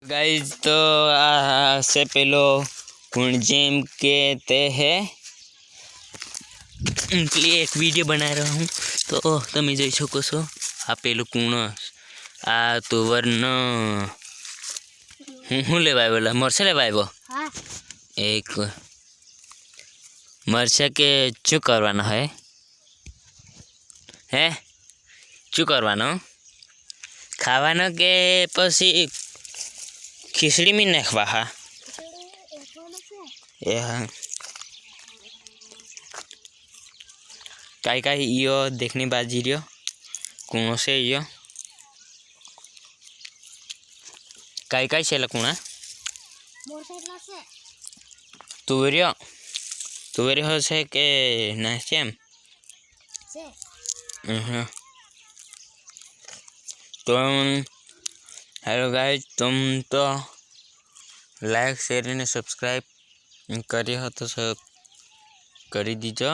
Guys तो से पेलो कुंजेम कहते हैं उनके लिए एक वीडियो बना रहा हूँ। तो तमे જોઈ શકો છો આ પેલું કુણસ આ તુવરનો હું લેવા આવ્યો મરચા લેવા આવ્યો એક મરચા કે શું કરવાનો હે શું કરવાનો ખાવાનો કે પછી ખીચડી में નાખવા હા એ હા કાઈ ઈયો देखने बाजी रियो कूणो से ईयो काई से लकुणा तुवरियो से के ना सेम तो हेलो गाइस तुम तो लाइक शेयर ने सब्सक्राइब करी हो तो सब करी दीजो।